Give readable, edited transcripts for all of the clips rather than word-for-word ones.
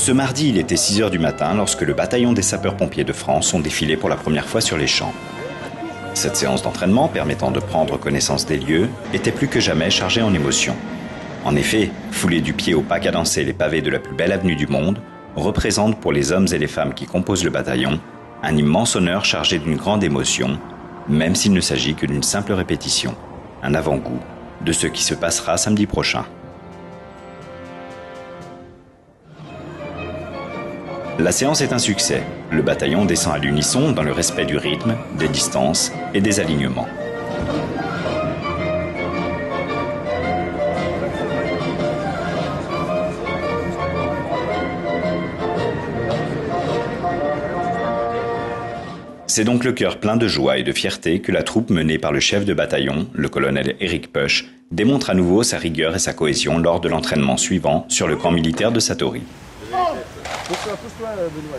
Ce mardi, il était 6 h du matin lorsque le bataillon des sapeurs-pompiers de France ont défilé pour la première fois sur les champs. Cette séance d'entraînement, permettant de prendre connaissance des lieux, était plus que jamais chargée en émotions. En effet, fouler du pied au pas cadencé les pavés de la plus belle avenue du monde représente pour les hommes et les femmes qui composent le bataillon un immense honneur chargé d'une grande émotion, même s'il ne s'agit que d'une simple répétition, un avant-goût de ce qui se passera samedi prochain. La séance est un succès. Le bataillon descend à l'unisson dans le respect du rythme, des distances et des alignements. C'est donc le cœur plein de joie et de fierté que la troupe menée par le chef de bataillon, le colonel Éric Peuch, démontre à nouveau sa rigueur et sa cohésion lors de l'entraînement suivant sur le camp militaire de Satory. Pousse-toi, Benoît.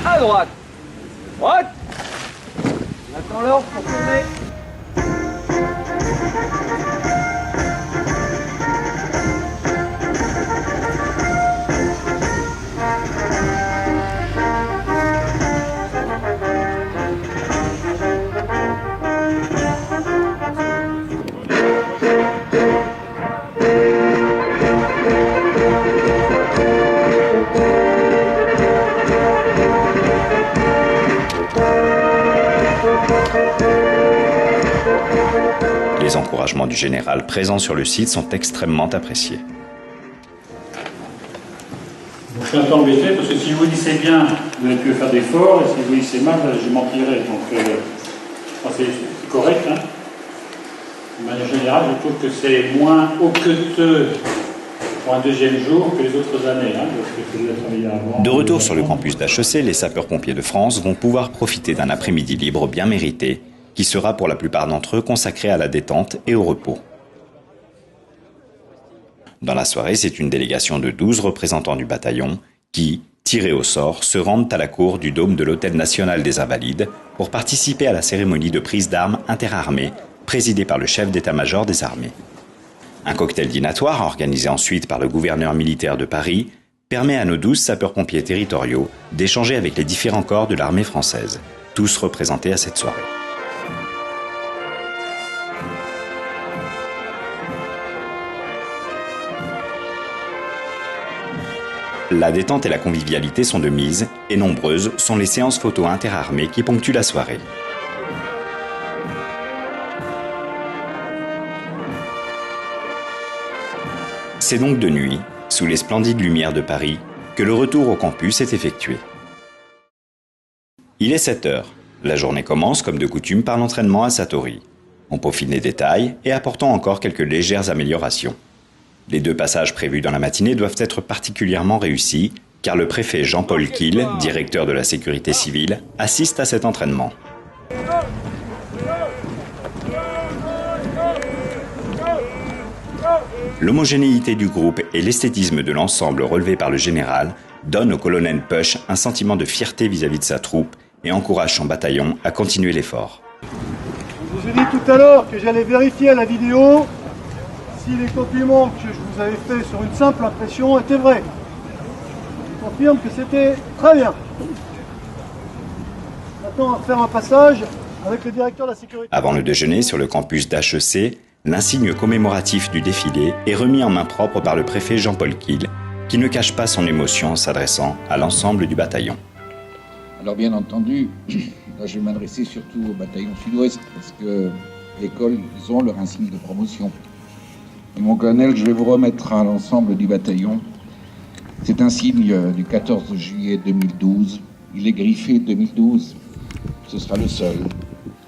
À droite. Droite. Attends l'ordre pour tourner. Les encouragements du général présent sur le site sont extrêmement appréciés. Je suis un peu embêté parce que si vous lissez bien, vous n'allez plus faire d'efforts, et si vous lissez mal, je mentirai. Donc c'est correct. Hein. De manière générale, je trouve que c'est moins hoqueteux pour un deuxième jour que les autres années. Hein, de retour sur le campus d'HEC, les sapeurs-pompiers de France vont pouvoir profiter d'un après-midi libre bien mérité, qui sera pour la plupart d'entre eux consacré à la détente et au repos. Dans la soirée, c'est une délégation de 12 représentants du bataillon qui, tirés au sort, se rendent à la cour du dôme de l'Hôtel National des Invalides pour participer à la cérémonie de prise d'armes interarmées présidée par le chef d'état-major des armées. Un cocktail dînatoire, organisé ensuite par le gouverneur militaire de Paris, permet à nos 12 sapeurs-pompiers territoriaux d'échanger avec les différents corps de l'armée française, tous représentés à cette soirée. La détente et la convivialité sont de mise et nombreuses sont les séances photo interarmées qui ponctuent la soirée. C'est donc de nuit, sous les splendides lumières de Paris, que le retour au campus est effectué. Il est 7 h. La journée commence comme de coutume par l'entraînement à Satory. On peaufine les détails et apportons encore quelques légères améliorations. Les 2 passages prévus dans la matinée doivent être particulièrement réussis, car le préfet Jean-Paul Kiel, directeur de la sécurité civile, assiste à cet entraînement. L'homogénéité du groupe et l'esthétisme de l'ensemble relevé par le général donnent au colonel Peuch un sentiment de fierté vis-à-vis de sa troupe et encourage son bataillon à continuer l'effort. Je vous ai dit tout à l'heure que j'allais vérifier à la vidéo si les compliments que je vous avais faits sur une simple impression étaient vrais. Je confirme que c'était très bien. Maintenant, on va faire un passage avec le directeur de la sécurité. Avant le déjeuner sur le campus d'HEC, l'insigne commémoratif du défilé est remis en main propre par le préfet Jean-Paul Kiel, qui ne cache pas son émotion en s'adressant à l'ensemble du bataillon. Alors bien entendu, là je vais m'adresser surtout au bataillon sud-ouest, parce que l'école, ils ont leur insigne de promotion. Et mon colonel, je vais vous remettre à l'ensemble du bataillon cet insigne du 14 juillet 2012. Il est griffé 2012. Ce sera le seul.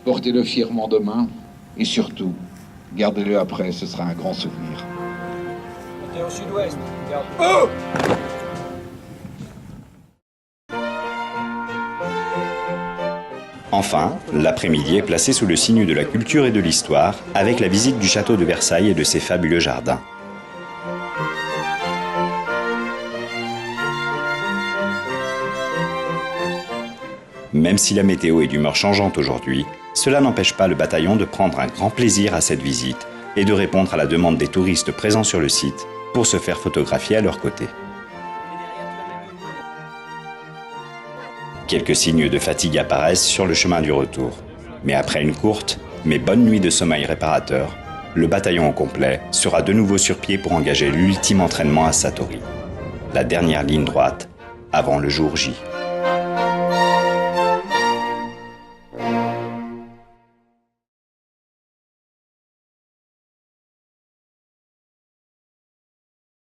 Portez-le fièrement demain et surtout, gardez-le après, ce sera un grand souvenir. Bataillon sud-ouest, garde. Oh! Enfin, l'après-midi est placé sous le signe de la culture et de l'histoire, avec la visite du château de Versailles et de ses fabuleux jardins. Même si la météo est d'humeur changeante aujourd'hui, cela n'empêche pas le bataillon de prendre un grand plaisir à cette visite et de répondre à la demande des touristes présents sur le site pour se faire photographier à leur côté. Quelques signes de fatigue apparaissent sur le chemin du retour. Mais après une courte, mais bonne nuit de sommeil réparateur, le bataillon au complet sera de nouveau sur pied pour engager l'ultime entraînement à Satory. La dernière ligne droite avant le jour J.